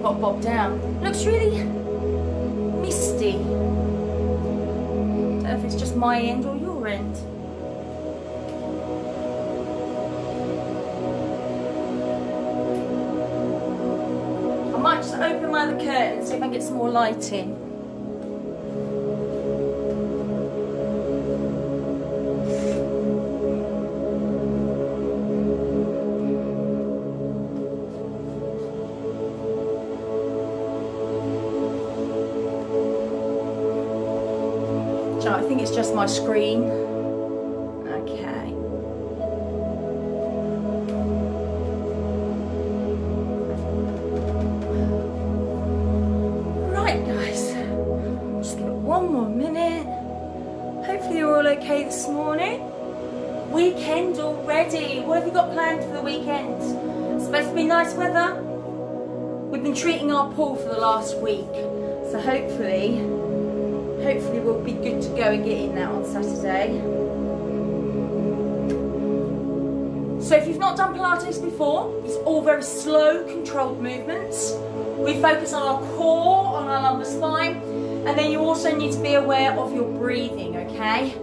Got bobbed down. Looks really misty. Don't know if it's just my end or your end. I might just open my other curtain and see if I can get some more light in. I think it's just my screen. Okay. Right, guys. Just give it one more minute. Hopefully you're all okay this morning. Weekend already. What have you got planned for the weekend? It's supposed to be nice weather. We've been treating our pool for the last week, so hopefully we'll be good to go and get in that on Saturday. So if you've not done Pilates before, it's all very slow, controlled movements. We focus on our core, on our lumbar spine, and then you also need to be aware of your breathing, okay?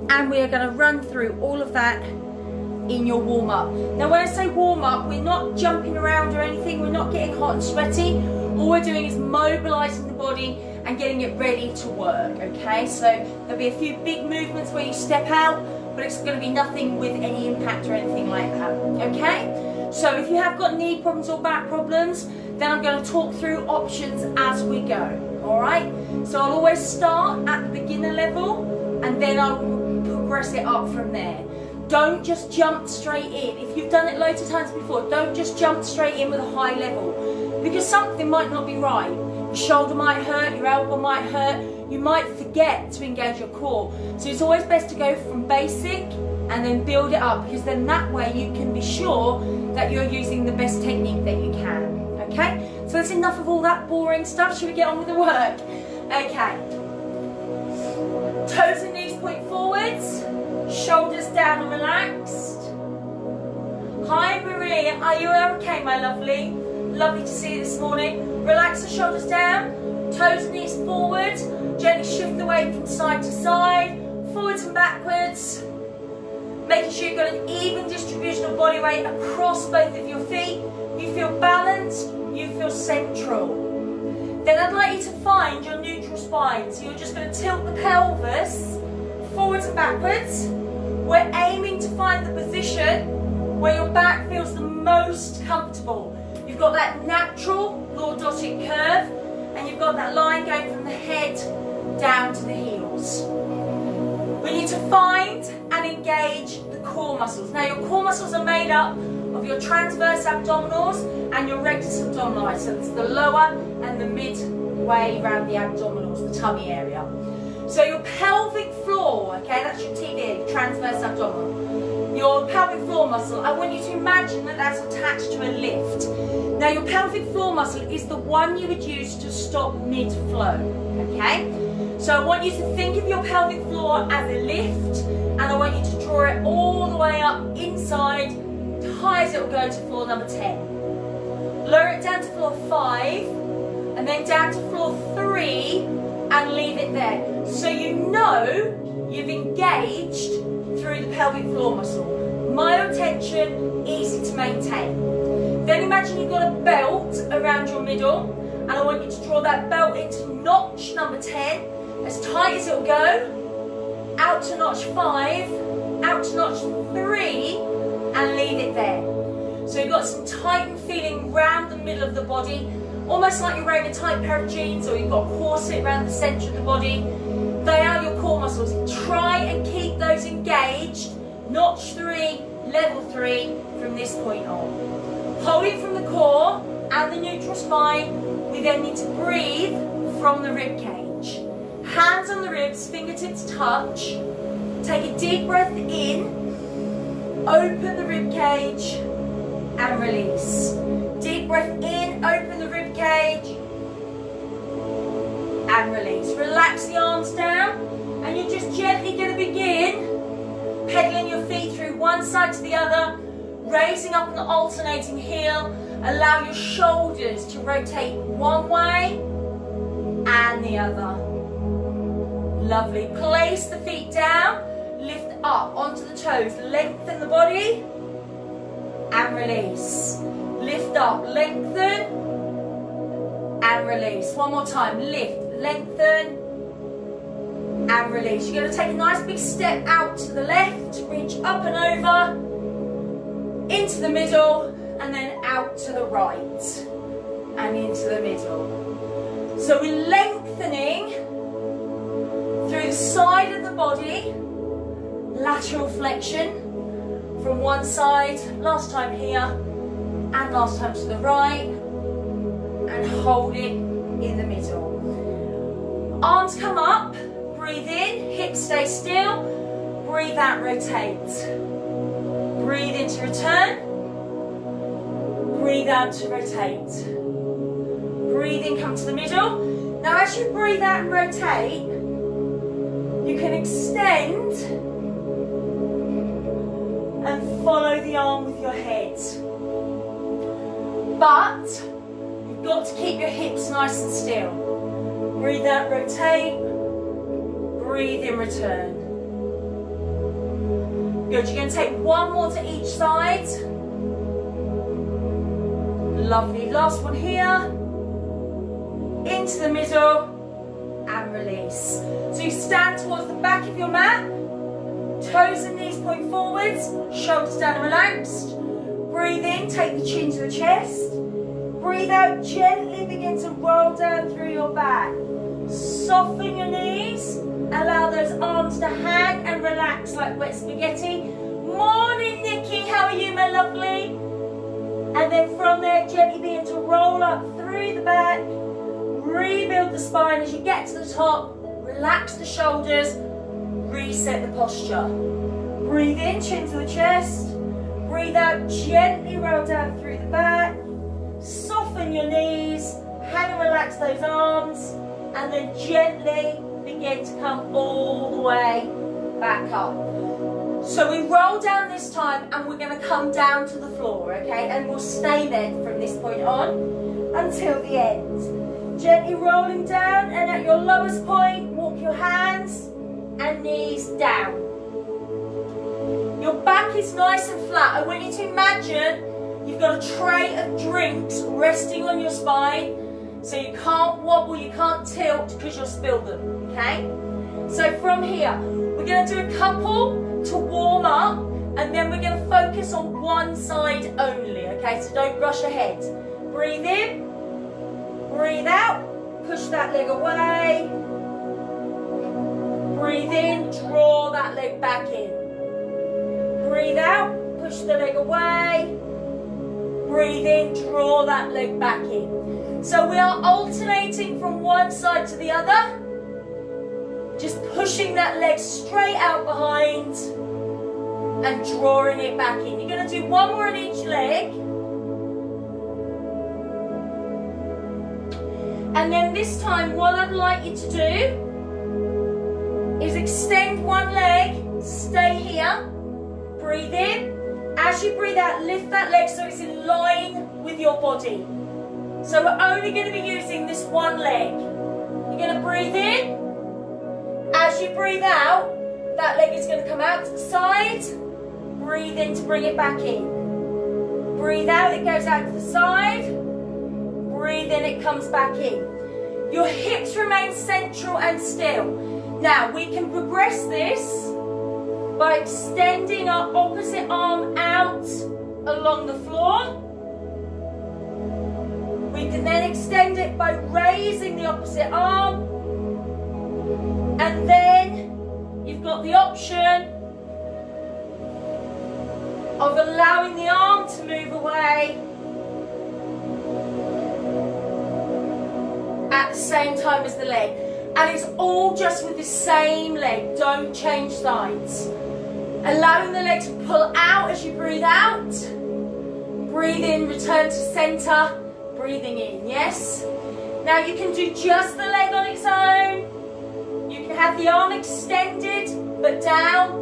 And we are going to run through all of that in your warm-up. Now when I say warm-up, we're not jumping around or anything, we're not getting hot and sweaty. All we're doing is mobilising the body and getting it ready to work, okay? So there'll be a few big movements where you step out, but it's going to be nothing with any impact or anything like that, okay? So if you have got knee problems or back problems, then I'm going to talk through options as we go, all right? So I'll always start at the beginner level, and then I'll progress it up from there. Don't just jump straight in. If you've done it loads of times before, don't just jump straight in with a high level, because something might not be right. Your shoulder might hurt, your elbow might hurt, you might forget to engage your core. So it's always best to go from basic and then build it up, because then that way you can be sure that you're using the best technique that you can, okay? So that's enough of all that boring stuff. Should we get on with the work? Okay. Toes and knees point forwards. Shoulders down and relaxed. Hi Maria, are you okay, my lovely? Lovely to see you this morning. Relax the shoulders down. Toes and knees forward. Gently shift the weight from side to side. Forwards and backwards. Making sure you've got an even distribution of body weight across both of your feet. You feel balanced, you feel central. Then I'd like you to find your neutral spine. So you're just going to tilt the pelvis forwards and backwards. We're aiming to find the position where your back feels the most comfortable. You've got that natural lordotic curve, and you've got that line going from the head down to the heels. We need to find and engage the core muscles. Now your core muscles are made up of your transverse abdominals and your rectus abdominis. So it's the lower and the midway around the abdominals, the tummy area. So your pelvic floor, okay, that's your TV, transverse abdominal. Your pelvic floor muscle, I want you to imagine that that's attached to a lift. Now your pelvic floor muscle is the one you would use to stop mid-flow, okay? So I want you to think of your pelvic floor as a lift, and I want you to draw it all the way up inside, as high as it will go to floor number 10. Lower it down to floor 5, and then down to floor 3, and leave it there. So you know you've engaged through the pelvic floor muscle. Mild tension, easy to maintain. Then imagine you've got a belt around your middle, and I want you to draw that belt into notch number 10, as tight as it'll go, out to notch 5, out to notch 3, and leave it there. So you've got some tightened feeling round the middle of the body, almost like you're wearing a tight pair of jeans, or you've got a corset around the centre of the body. They are your core muscles. Try and keep those engaged, notch 3, level 3, from this point on. Holding from the core and the neutral spine, we then need to breathe from the rib cage. Hands on the ribs, fingertips touch. Take a deep breath in, open the rib cage, and release. Deep breath in, open the rib cage, and release. Relax the arms down, and you're just gently going to begin pedaling your feet through one side to the other, raising up an alternating heel. Allow your shoulders to rotate one way and the other. Lovely. Place the feet down, lift up onto the toes, lengthen the body, and release. Lift up, lengthen, and release. One more time. Lift, lengthen, and release. You're going to take a nice big step out to the left, reach up and over, into the middle, and then out to the right, and into the middle. So we're lengthening through the side of the body, lateral flexion from one side, last time here, and last time to the right, and hold it in the middle. Arms come up, breathe in, hips stay still, breathe out, rotate. Breathe in to return, breathe out to rotate. Breathe in, come to the middle. Now as you breathe out and rotate, you can extend and follow the arm with your head. But you've got to keep your hips nice and still. Breathe out, rotate. Breathe in, return. Good, you're going to take one more to each side. Lovely, last one here. Into the middle and release. So you stand towards the back of your mat. Toes and knees point forwards, shoulders down and relaxed. Breathe in, take the chin to the chest. Breathe out, gently begin to roll down through your back. Soften your knees, allow those arms to hang and relax like wet spaghetti. Morning Nikki, how are you my lovely? And then from there, gently begin to roll up through the back. Rebuild the spine as you get to the top. Relax the shoulders. Reset the posture. Breathe in, chin to the chest. Breathe out, gently roll down through the back. Soften your knees. relax those arms, and then gently begin to come all the way back up. So we roll down this time, and we're going to come down to the floor, okay? And we'll stay there from this point on until the end. Gently rolling down, and at your lowest point, walk your hands and knees down. Your back is nice and flat. I want you to imagine you've got a tray of drinks resting on your spine, so you can't wobble, you can't tilt because you'll spill them, okay? So from here, we're going to do a couple to warm up, and then we're going to focus on one side only, okay? So don't rush ahead. Breathe in, breathe out, push that leg away. Breathe in, draw that leg back in. Breathe out, push the leg away. Breathe in, draw that leg back in. So we are alternating from one side to the other. Just pushing that leg straight out behind and drawing it back in. You're going to do one more on each leg. And then this time, what I'd like you to do is extend one leg, stay here, breathe in. As you breathe out, lift that leg so it's in line with your body. So we're only going to be using this one leg. You're going to breathe in. As you breathe out, that leg is going to come out to the side. Breathe in to bring it back in. Breathe out, it goes out to the side. Breathe in, it comes back in. Your hips remain central and still. Now, we can progress this by extending our opposite arm out along the floor. We can then extend it by raising the opposite arm. And then you've got the option of allowing the arm to move away at the same time as the leg. And it's all just with the same leg. Don't change sides. Allowing the leg to pull out as you breathe out. Breathe in, return to center. Breathing in, yes? Now you can do just the leg on its own. You can have the arm extended but down.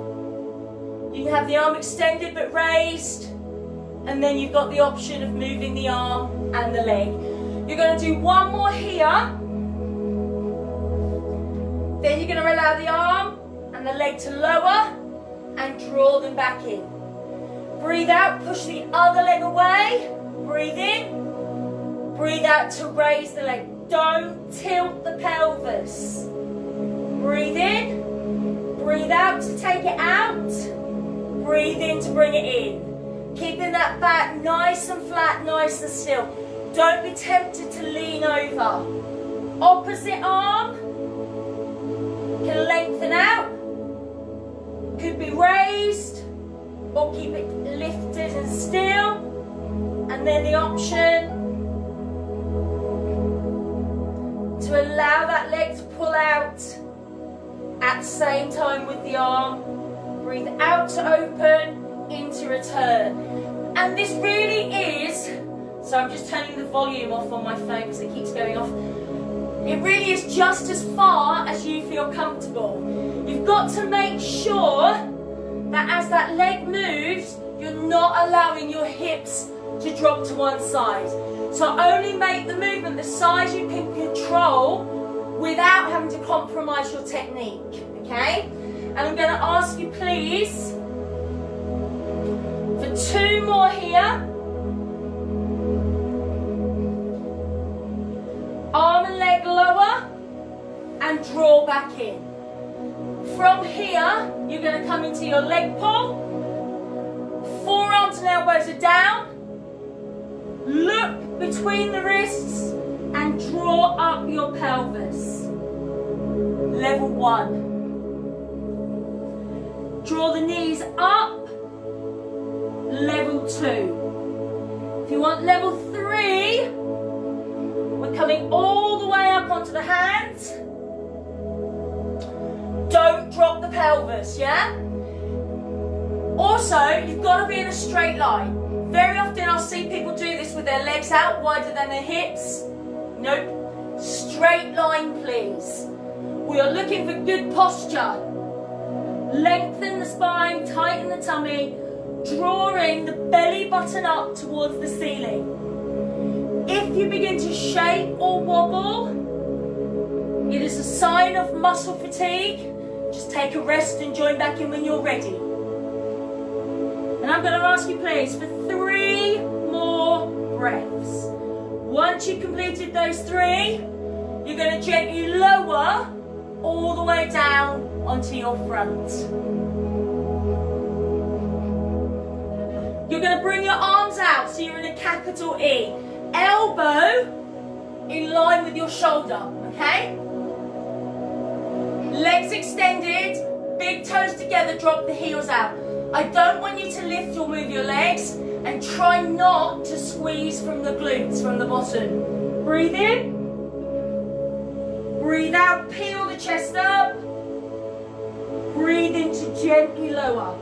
You can have the arm extended but raised. And then you've got the option of moving the arm and the leg. You're going to do one more here. Then you're going to allow the arm and the leg to lower and draw them back in. Breathe out, push the other leg away. Breathe in. Breathe out to raise the leg. Don't tilt the pelvis. Breathe in. Breathe out to take it out. Breathe in to bring it in. Keeping that back nice and flat, nice and still. Don't be tempted to lean over. Opposite arm can lengthen out. Could be raised or keep it lifted and still. And then the option to allow that leg to pull out at the same time with the arm. Breathe out to open, in to return. And this really is, so I'm just turning the volume off on my phone because it keeps going off. It really is just as far as you feel comfortable. You've got to make sure that as that leg moves, you're not allowing your hips to drop to one side. So only make the movement the size you can control without having to compromise your technique, okay? And I'm going to ask you please for two more here. Arm and leg lower and draw back in. From here, you're going to come into your leg pull. Forearms and elbows are down. Look between the wrists and draw up your pelvis. Level 1. Draw the knees up. Level 2. If you want level 3, we're coming all the way up onto the hands. Don't drop the pelvis, yeah? Also, you've got to be in a straight line. Very often I'll see people do this with their legs out wider than their hips. Nope. straight line, please. We are looking for good posture. Lengthen the spine, tighten the tummy, drawing the belly button up towards the ceiling. If you begin to shake or wobble, it is a sign of muscle fatigue. Just take a rest and join back in when you're ready. And I'm going to ask you please for 3 more breaths. Once you've completed those 3, you're going to gently lower all the way down onto your front. You're going to bring your arms out so you're in a capital E. Elbow in line with your shoulder, okay? Legs extended, big toes together, drop the heels out. I don't want you to lift or move your legs, and try not to squeeze from the glutes, from the bottom. Breathe in. Breathe out, peel the chest up. Breathe in to gently lower.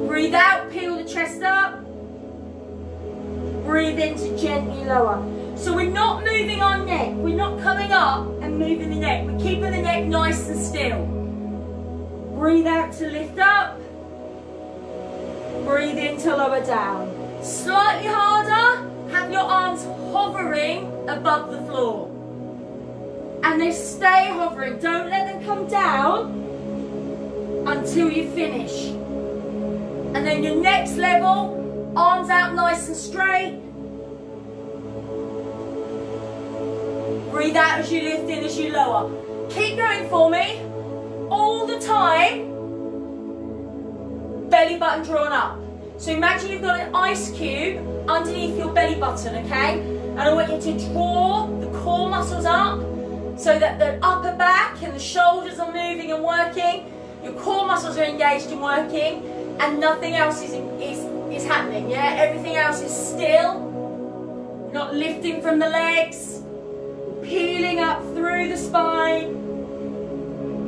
Breathe out, peel the chest up. Breathe in to gently lower. So we're not moving our neck. We're not coming up and moving the neck. We're keeping the neck nice and still. Breathe out to lift up. Breathe in to lower down. Slightly harder. Have your arms hovering above the floor. And they stay hovering. Don't let them come down until you finish. And then your next level, arms out nice and straight. Breathe out as you lift in, as you lower. Keep going for me. All the time, belly button drawn up. So imagine you've got an ice cube underneath your belly button, okay? And I want you to draw the core muscles up so that the upper back and the shoulders are moving and working. Your core muscles are engaged and working, and nothing else is happening, yeah? Everything else is still. You're not lifting from the legs, peeling up through the spine.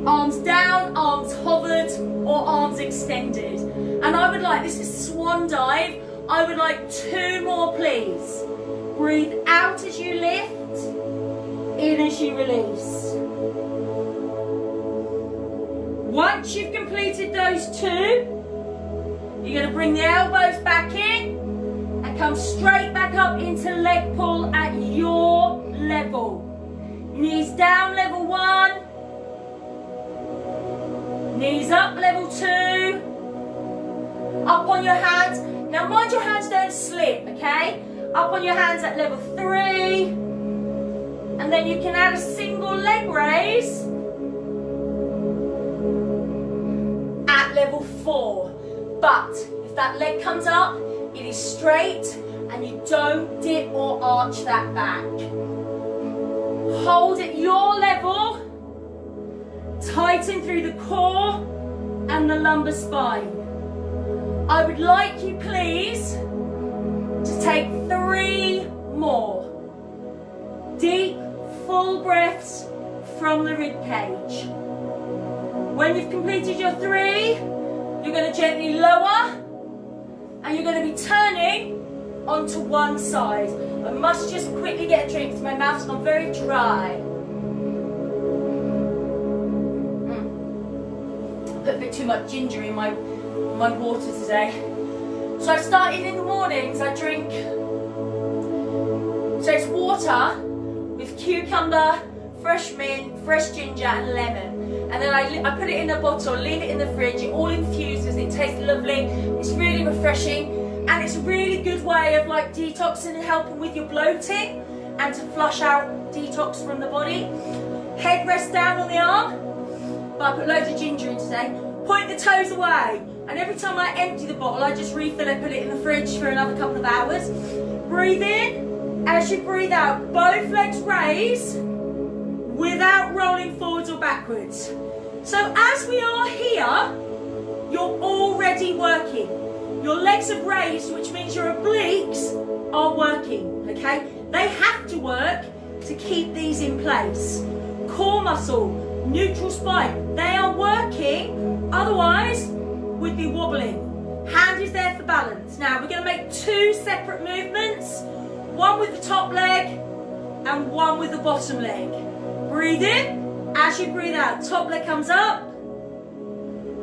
Arms down, arms hovered, or arms extended. And I would like, this is swan dive, I would like 2 more please. Breathe out as you lift, in as you release. Once you've completed those 2, you're going to bring the elbows back in and come straight back up into leg pull at your level. Knees down, level 1. Knees up, level 2. Up on your hands. Now mind your hands don't slip, okay? Up on your hands at level 3. And then you can add a single leg raise at level 4. But if that leg comes up, it is straight and you don't dip or arch that back. Hold at your level. Tighten through the core and the lumbar spine. I would like you please to take 3 more deep, full breaths from the rib cage. When you've completed your 3, you're going to gently lower and you're going to be turning onto one side. I must just quickly get a drink because my mouth's gone very dry. Put a bit too much ginger in my water today. So I started in the mornings, I drink, so it's water with cucumber, fresh mint, fresh ginger and lemon. And then I put it in a bottle, leave it in the fridge, it all infuses, it tastes lovely, it's really refreshing, and it's a really good way of like detoxing and helping with your bloating and to flush out detox from the body. Head rests down on the arm, but I put loads of ginger in today. Point the toes away, and every time I empty the bottle I just refill it, put it in the fridge for another couple of hours. Breathe in, as you breathe out, both legs raise without rolling forwards or backwards. So as we are here, you're already working. Your legs have raised, which means your obliques are working, okay? They have to work to keep these in place. Core muscle, neutral spine, they are working, otherwise we'd be wobbling. Hand is there for balance. Now we're going to make 2 separate movements. one with the top leg and one with the bottom leg. Breathe in. As you breathe out, top leg comes up.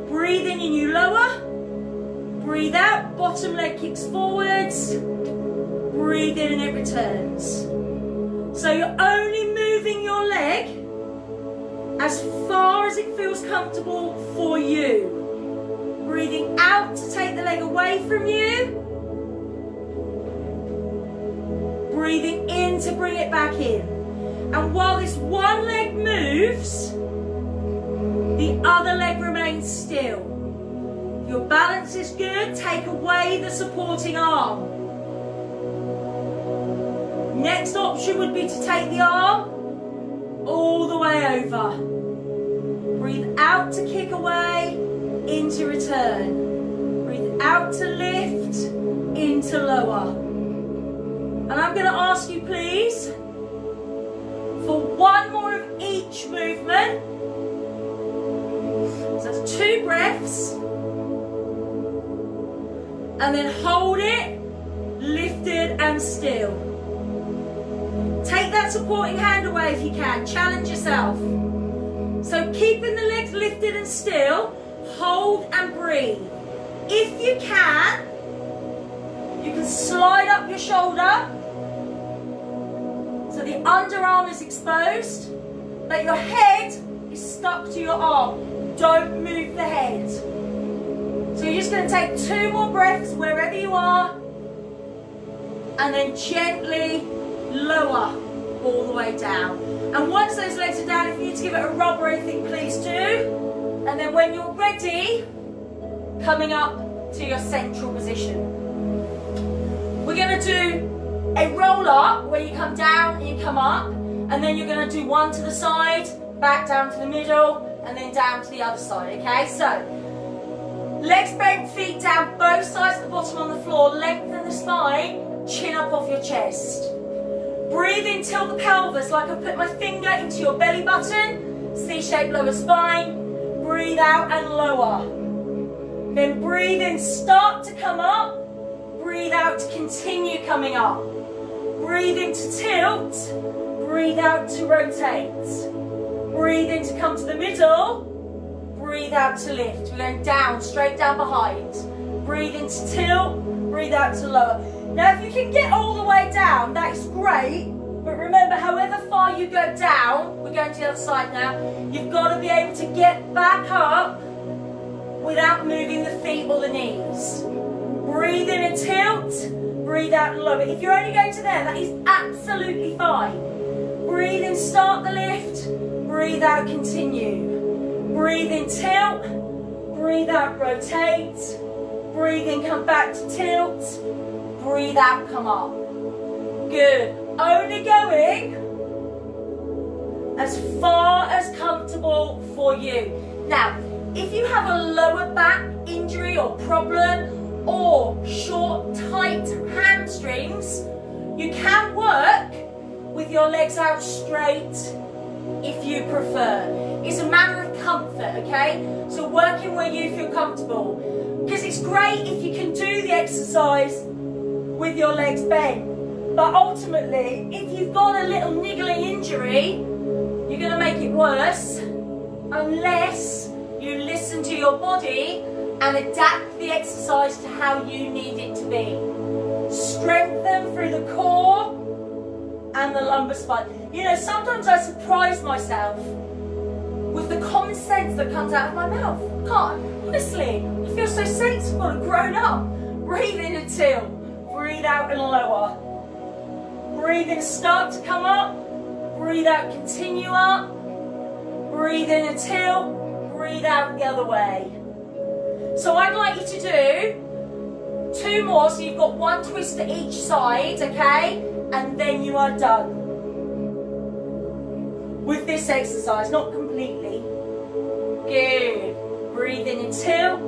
Breathe in and you lower. Breathe out, bottom leg kicks forwards. Breathe in and it returns. So you're only moving your leg as far as it feels comfortable for you. Breathing out to take the leg away from you. Breathing in to bring it back in. And while this one leg moves, the other leg remains still. Your balance is good, take away the supporting arm. Next option would be to take the arm all the way over. Breathe out to kick away, in to return. Breathe out to lift, in to lower. And I'm going to ask you please, for one more of each movement. So that's 2 breaths. And then hold it, lifted and still. Take that supporting hand away if you can, challenge yourself. So keeping the legs lifted and still, hold and breathe. If you can slide up your shoulder so the underarm is exposed, but your head is stuck to your arm. Don't move the head. So you're just going to take 2 more breaths wherever you are, and then gently lower all the way down. And once those legs are down, if you need to give it a rub or anything, please do. And then when you're ready, coming up to your central position. We're going to do a roll up where you come down and you come up, and then you're going to do one to the side, back down to the middle, and then down to the other side, okay? So, legs bent, feet down, both sides of the bottom on the floor, lengthen the spine, chin up off your chest. Breathe in, tilt the pelvis like I put my finger into your belly button, C-shaped lower spine. Breathe out and lower. Then breathe in, start to come up. Breathe out to continue coming up. Breathe in to tilt. Breathe out to rotate. Breathe in to come to the middle. Breathe out to lift. We're going down, straight down behind. Breathe in to tilt. Breathe out to lower. Now if you can get all the way down, that is great. But remember, however far you go down, we're going to the other side now, you've got to be able to get back up without moving the feet or the knees. Breathe in and tilt. Breathe out and lower. If you're only going to there, that is absolutely fine. Breathe in, start the lift. Breathe out, continue. Breathe in, tilt. Breathe out, rotate. Breathe in, come back to tilt. Breathe out, come up. Good. Only going as far as comfortable for you. Now, if you have a lower back injury or problem, or short, tight hamstrings, you can work with your legs out straight if you prefer. It's a matter of comfort, okay? So working where you feel comfortable. Because it's great if you can do the exercise with your legs bent. But ultimately, if you've got a little niggling injury, you're going to make it worse unless you listen to your body and adapt the exercise to how you need it to be. Strengthen through the core and the lumbar spine. You know, sometimes I surprise myself with the common sense that comes out of my mouth. God, honestly, I feel so sensible and grown up. Breathe in and tilt. Breathe out and lower. Breathe in, start to come up. Breathe out, continue up. Breathe in and tilt. Breathe out the other way. So I'd like you to do 2 more, so you've got 1 twist to each side, okay? And then you are done with this exercise, not completely. Good. Breathe in and tilt.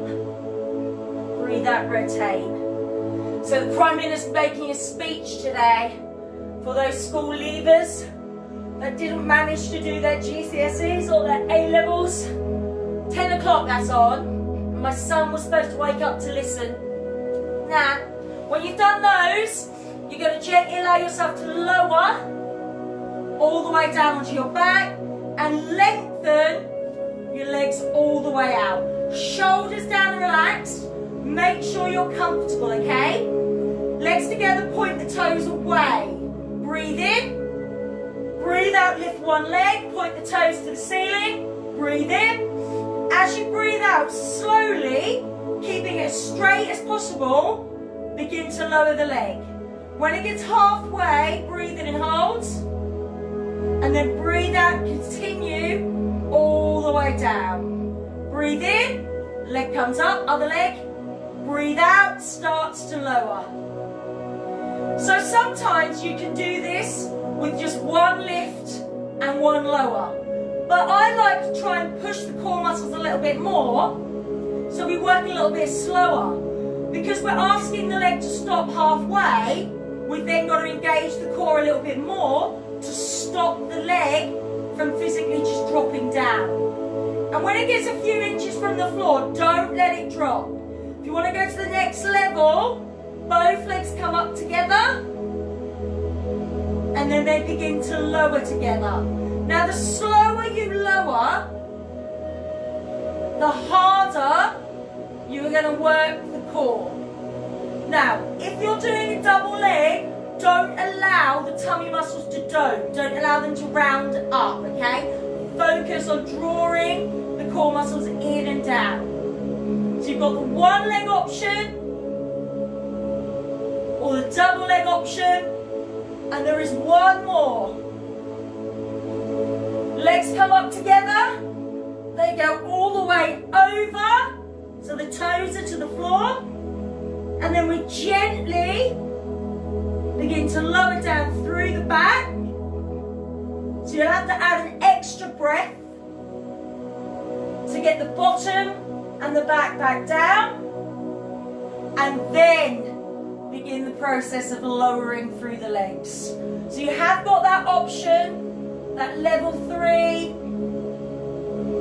Breathe out, rotate. So the Prime Minister's making a speech today for those school leavers that didn't manage to do their GCSEs or their A-levels. 10 o'clock that's on. My son was supposed to wake up to listen. Now, when you've done those, You're going to gently allow yourself to lower all the way down onto your back and lengthen your legs all the way out. Shoulders down and relaxed. Make sure you're comfortable, okay? Legs together, point the toes away. Breathe in. Breathe out, lift one leg, point the toes to the ceiling. Breathe in. As you breathe out, slowly, keeping it as straight as possible, begin to lower the leg. When it gets halfway, breathe in and hold. And then breathe out, continue all the way down. Breathe in, leg comes up, other leg. Breathe out, starts to lower. So sometimes you can do this with just one lift and one lower. But I like to try and push the core muscles a little bit more, so we work a little bit slower. Because we're asking the leg to stop halfway, we've then got to engage the core a little bit more to stop the leg from physically just dropping down. And when it gets a few inches from the floor, don't let it drop. If you want to go to the next level, both legs come up together and then they begin to lower together. Now the slower you lower, the harder you are going to work the core. Now, if you're doing a double leg, don't allow the tummy muscles to dome. Don't allow them to round up, okay? Focus on drawing the core muscles in and down. So you've got the one leg option, or the double leg option, and there is one more. Legs come up together, they go all the way over, so the toes are to the floor, and then we gently begin to lower down through the back. So you'll have to add an extra breath to get the bottom and the back down, and then begin the process of lowering through the legs. So you have got that option, that level 3,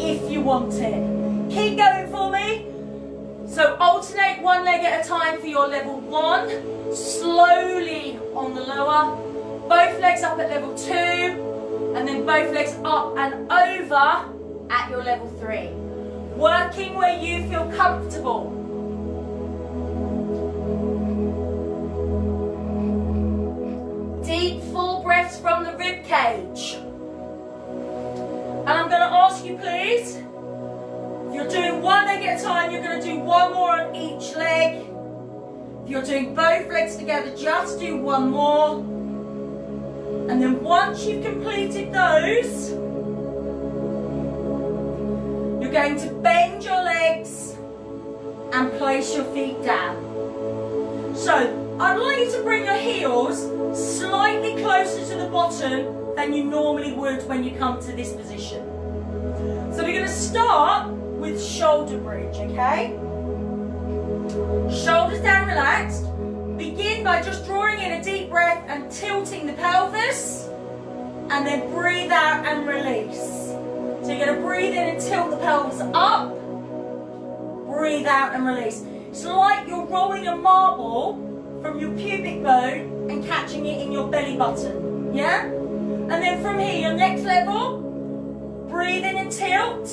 if you want it. Keep going for me. So alternate one leg at a time for your level 1, slowly on the lower, both legs up at level 2, and then both legs up and over at your level 3. Working where you feel comfortable. Deep full breaths from the rib cage. And I'm going to ask you please, if you're doing one leg at a time, you're going to do one more on each leg. If you're doing both legs together, just do one more. And then once you've completed those, you're going to bend your legs and place your feet down. So I'd like you to bring your heels slightly closer to the bottom than you normally would when you come to this position. So we're going to start with shoulder bridge, okay? Shoulders down, relaxed. Begin by just drawing in a deep breath and tilting the pelvis, and then breathe out and release. So you're going to breathe in and tilt the pelvis up, breathe out and release. It's like you're rolling a marble from your pubic bone and catching it in your belly button, yeah? And then from here, your next level, breathe in and tilt,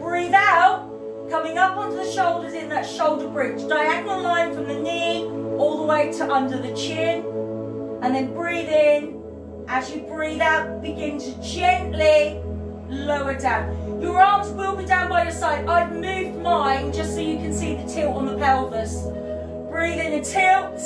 breathe out, coming up onto the shoulders in that shoulder bridge, diagonal line from the knee all the way to under the chin, and then breathe in. As you breathe out, begin to gently lower down. Your arms will be down by your side. I've moved mine just so you can see the tilt on the pelvis. Breathe in and tilt,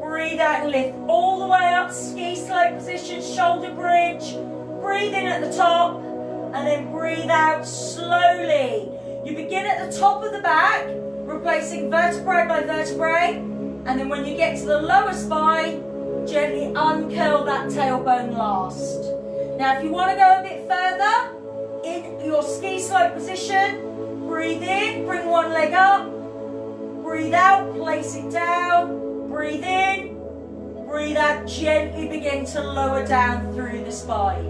breathe out and lift all the way up, ski slope position, shoulder bridge. Breathe in at the top and then breathe out slowly. You begin at the top of the back, replacing vertebrae by vertebrae, and then when you get to the lower spine, gently uncurl that tailbone last. Now if you want to go a bit further, in your ski slope position, breathe in, bring one leg up, breathe out, place it down, breathe in, breathe out, gently begin to lower down through the spine.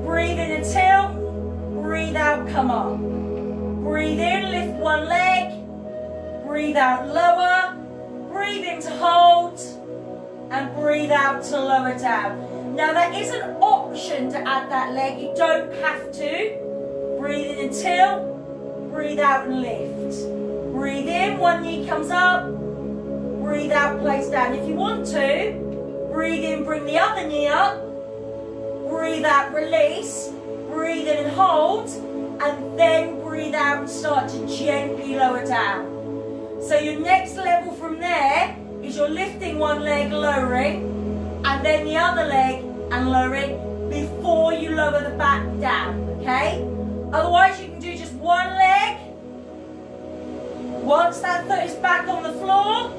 Breathe in and tilt, breathe out, come up. Breathe in, lift one leg, breathe out, lower, breathe in to hold, and breathe out to lower down. Now there is an option to add that leg, you don't have to. Breathe in and tilt, breathe out and lift. Breathe in, one knee comes up, breathe out, place down. If you want to, breathe in, bring the other knee up, breathe out, release, breathe in and hold, and then breathe out and start to gently lower down. So your next level from there is you're lifting one leg, lowering, and then the other leg and lowering before you lower the back down, okay? Otherwise you can do just one leg. Once that foot is back on the floor,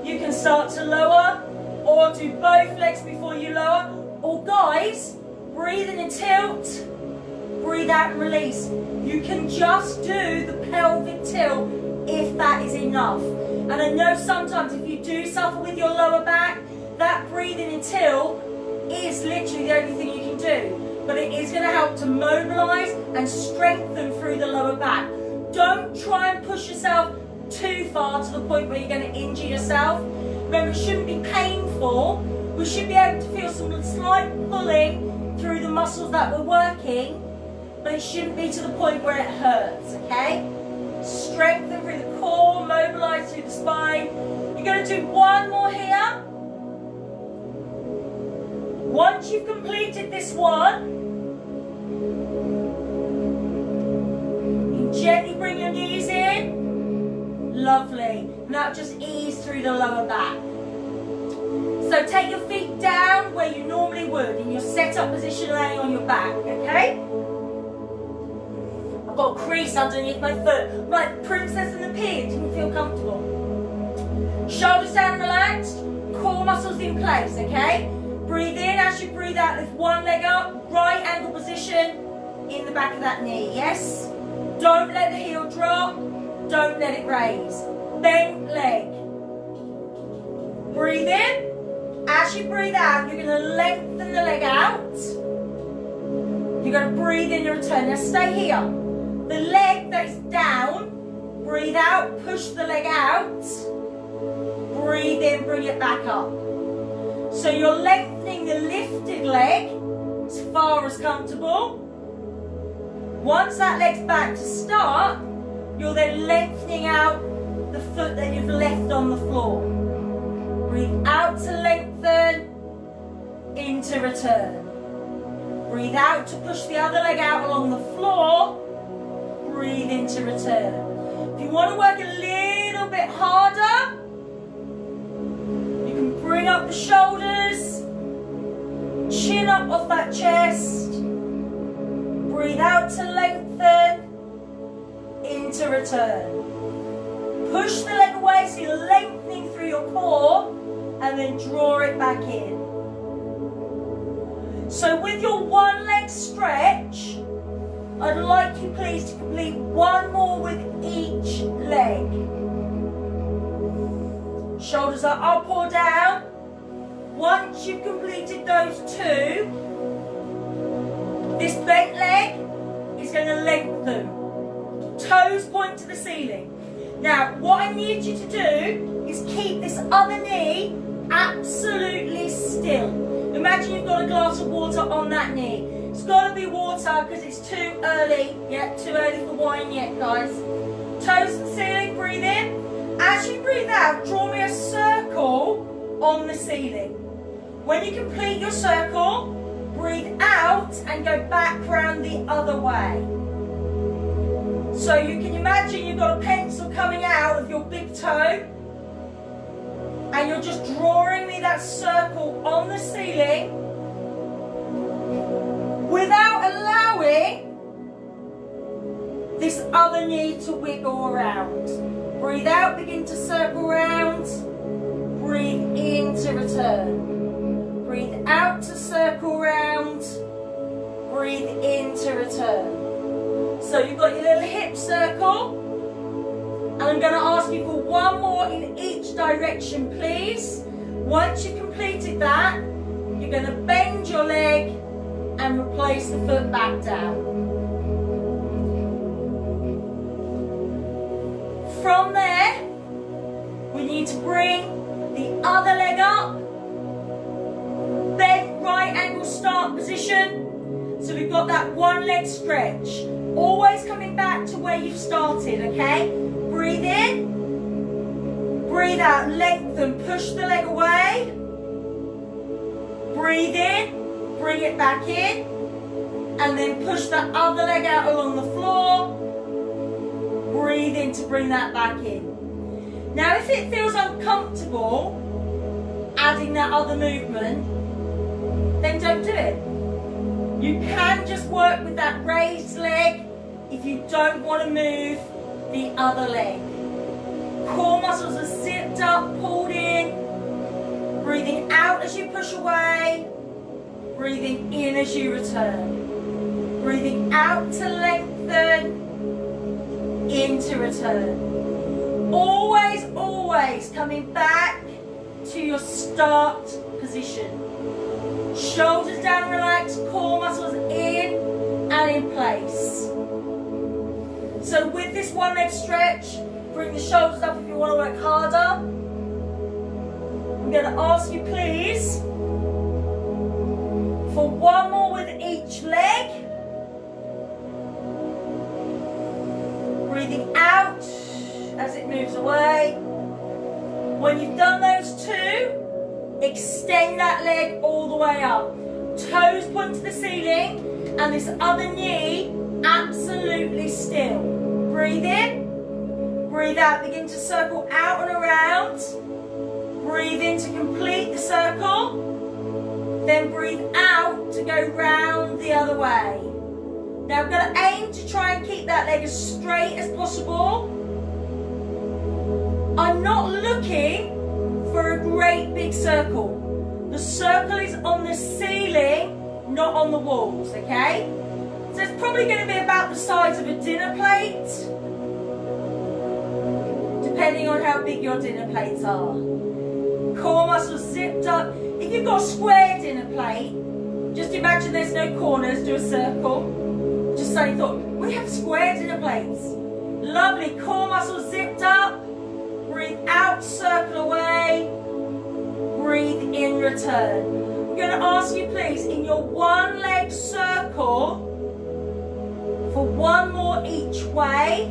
you can start to lower, or do both legs before you lower. Or guys, breathe in and tilt, breathe out and release. You can just do the pelvic tilt if that is enough. And I know sometimes if you do suffer with your lower back, that breathing and tilt is literally the only thing you can do. But it is going to help to mobilise and strengthen through the lower back. Don't try and push yourself too far to the point where you're going to injure yourself. Remember, it shouldn't be painful. We should be able to feel some slight pulling through the muscles that we're working, but it shouldn't be to the point where it hurts, okay? Strengthen through the core, mobilise through the spine. You're going to do one more here. Once you've completed this one, you gently bring your knees in. Lovely. Now just ease through the lower back. So take your feet down where you normally would in your set-up position, laying on your back, okay? I've got a crease underneath my foot. I'm like Princess and the Pig, didn't feel comfortable. Shoulders down, relaxed, core muscles in place, okay? Breathe in. As you breathe out, lift one leg up, right ankle position in the back of that knee, yes? Don't let the heel drop, don't let it raise. Bent leg. Breathe in. As you breathe out, you're going to lengthen the leg out. You're going to breathe in and return. Now stay here. The leg that is down, breathe out, push the leg out. Breathe in, bring it back up. So you're lengthening the lifted leg as far as comfortable. Once that leg's back to start, you're then lengthening out the foot that you've left on the floor. Breathe out to lengthen, in to return. Breathe out to push the other leg out along the floor. Breathe in to return. If you want to work a little bit harder, you can bring up the shoulders, chin up off that chest. Breathe out to lengthen, in to return. Push the leg away so you're lengthening through your core, and then draw it back in. So with your one leg stretch, I'd like you please to complete one more with each leg. Shoulders are up or down. Once you've completed those two, this bent leg is going to lengthen. Toes point to the ceiling. Now, what I need you to do is keep this other knee absolutely still. Imagine you've got a glass of water on that knee. It's got to be water because it's too early. Yeah, too early for wine yet, guys. Toes to the ceiling, breathe in. As you breathe out, draw me a circle on the ceiling. When you complete your circle, breathe out and go back round the other way. So you can imagine you've got a pencil coming out of your big toe, and you're just drawing me that circle on the ceiling without allowing this other knee to wiggle around. Breathe out, begin to circle around. Breathe in to return. Breathe out to circle round. Breathe in to return. So you've got your little hip circle, and I'm going to ask you for one more in each direction, please. Once you've completed that, you're going to bend your leg and replace the foot back down. From there, we need to bring the other leg up position. So we've got that one leg stretch. Always coming back to where you've started, okay? Breathe in, breathe out, lengthen, push the leg away. Breathe in, bring it back in, and then push that other leg out along the floor. Breathe in to bring that back in. Now if it feels uncomfortable adding that other movement, then don't do it. You can just work with that raised leg if you don't want to move the other leg. Core muscles are zipped up, pulled in. Breathing out as you push away. Breathing in as you return. Breathing out to lengthen. In to return. Always, always coming back to your start position. Shoulders down, relaxed, core muscles in and in place. So with this one leg stretch, bring the shoulders up if you want to work harder. I'm going to ask you please for one more with each leg. Breathing out as it moves away. When you've done those two, extend that leg all the way up. Toes point to the ceiling and this other knee absolutely still. Breathe in, breathe out. Begin to circle out and around. Breathe in to complete the circle. Then breathe out to go round the other way. Now I'm going to aim to try and keep that leg as straight as possible. I'm not looking for a great big circle. The circle is on the ceiling, not on the walls, okay? So it's probably going to be about the size of a dinner plate, depending on how big your dinner plates are. Core muscles zipped up. If you've got a square dinner plate, just imagine there's no corners, do a circle. Just say, thought, we have square dinner plates. Lovely, core muscles zipped up. Breathe out, circle away. Breathe in, return. I'm going to ask you please, in your one leg circle, for one more each way.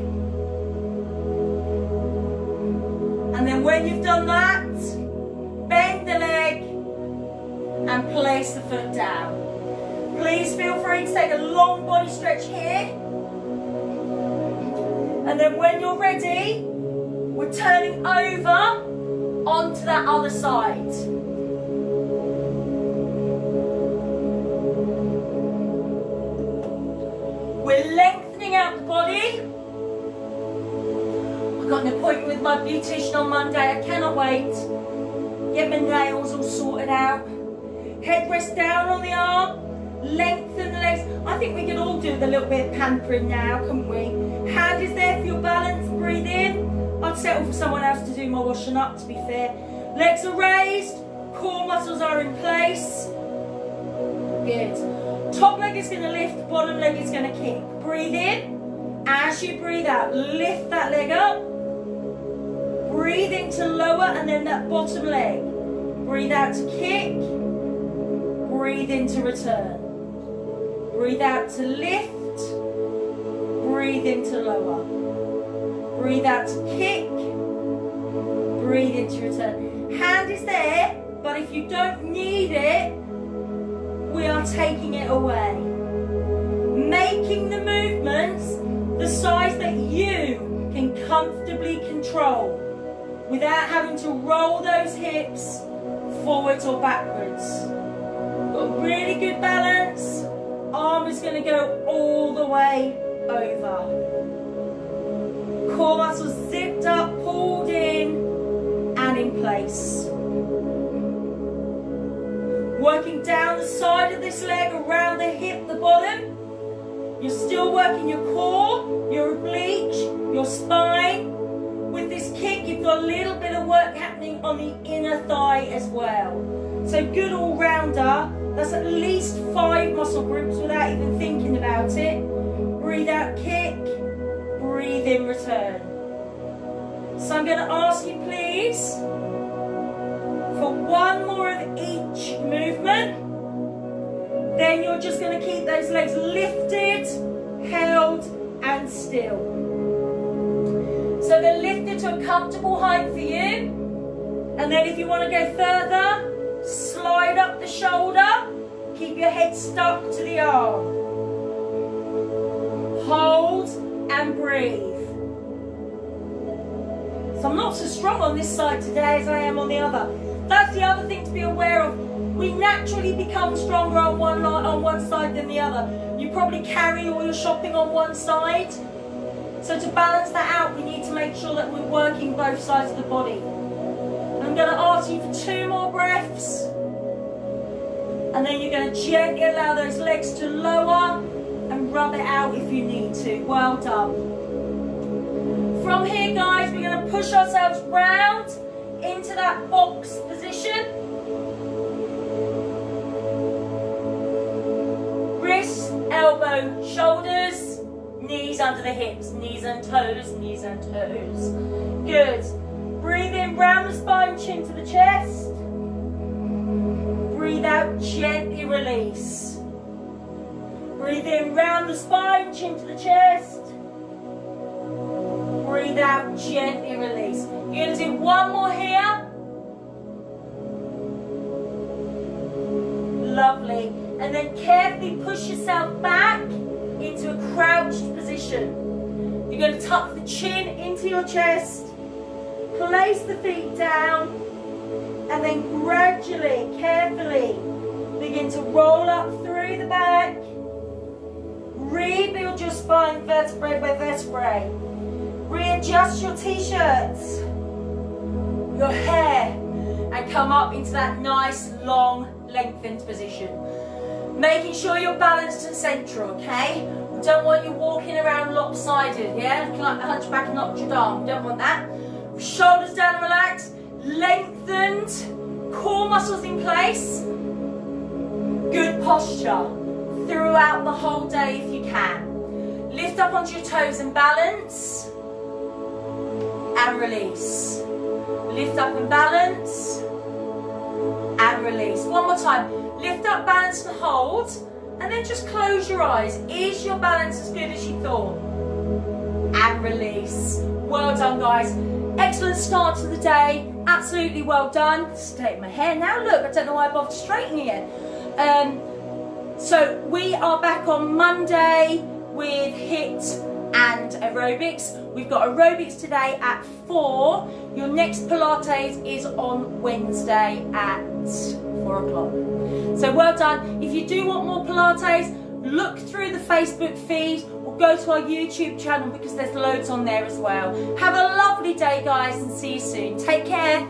And then when you've done that, bend the leg and place the foot down. Please feel free to take a long body stretch here. And then when you're ready, we're turning over onto that other side. We're lengthening out the body. I've got an appointment with my beautician on Monday. I cannot wait. Get my nails all sorted out. Head rest down on the arm. Lengthen the legs. I think we can all do with a little bit of pampering now, couldn't we? Hand is there for your balance. Breathe in. I'd settle for someone else to do my washing up, to be fair. Legs are raised. Core muscles are in place. Good. Top leg is going to lift. Bottom leg is going to kick. Breathe in. As you breathe out, lift that leg up. Breathe in to lower and then that bottom leg. Breathe out to kick. Breathe in to return. Breathe out to lift. Breathe in to lower. Breathe out to kick. Breathe in to return. Hand is there, but if you don't need it, we are taking it away. Making the movements the size that you can comfortably control without having to roll those hips forwards or backwards. Got really good balance. Arm is going to go all the way over. Core muscles zipped up, pulled in and in place. Working down the side of this leg, around the hip, the bottom. You're still working your core, your oblique, your spine. With this kick, you've got a little bit of work happening on the inner thigh as well. So good all-rounder. That's at least 5 muscle groups without even thinking about it. Breathe out, kick. Breathe in, return. So I'm going to ask you please for one more of each movement. Then you're you're just going to keep those legs lifted, held and still. So they're lifted to a comfortable height for you. And then if you want to go further, slide up the shoulder. Keep your head stuck to the arm. Hold and breathe. So I'm not so strong on this side today as I am on the other. That's the other thing to be aware of. We naturally become stronger on one side than the other. You probably carry all your shopping on one side. So to balance that out, we need to make sure that we're working both sides of the body. I'm going to ask you for 2 more breaths. And then you're going to gently allow those legs to lower and rub it out if you need to. Well done. From here, guys, we're going to push ourselves round into that box position. Wrists, elbow, shoulders, knees under the hips, knees and toes, knees and toes. Good. Breathe in, round the spine, chin to the chest. Breathe out, gently release. Breathe in, round the spine, chin to the chest. Breathe out, gently release. You're going to do 1 more here. Lovely. And then carefully push yourself back into a crouched position. You're going to tuck the chin into your chest. Place the feet down and then gradually, carefully begin to roll up through the back. Rebuild your spine vertebrae by vertebrae. Readjust your t-shirts, your hair, and come up into that nice, long, lengthened position. Making sure you're balanced and central, okay? We don't want you walking around lopsided, yeah? Looking like the Hunchback of Notre Dame. Don't want that. Shoulders down and relaxed, lengthened, core muscles in place. Good posture throughout the whole day if you can. Lift up onto your toes and balance. And release. Lift up and balance. And release. One more time. Lift up, balance and hold. And then just close your eyes. Is your balance as good as you thought? And release. Well done, guys. Excellent start to the day. Absolutely well done. Straighten my hair now. Look, I don't know why I bothered straightening it. So we are back on Monday with HIIT and aerobics. We've got aerobics today at 4. Your next Pilates is on Wednesday at 4 o'clock. So well done. If you do want more Pilates, look through the Facebook feed or go to our YouTube channel because there's loads on there as well. Have a lovely day, guys, and see you soon. Take care.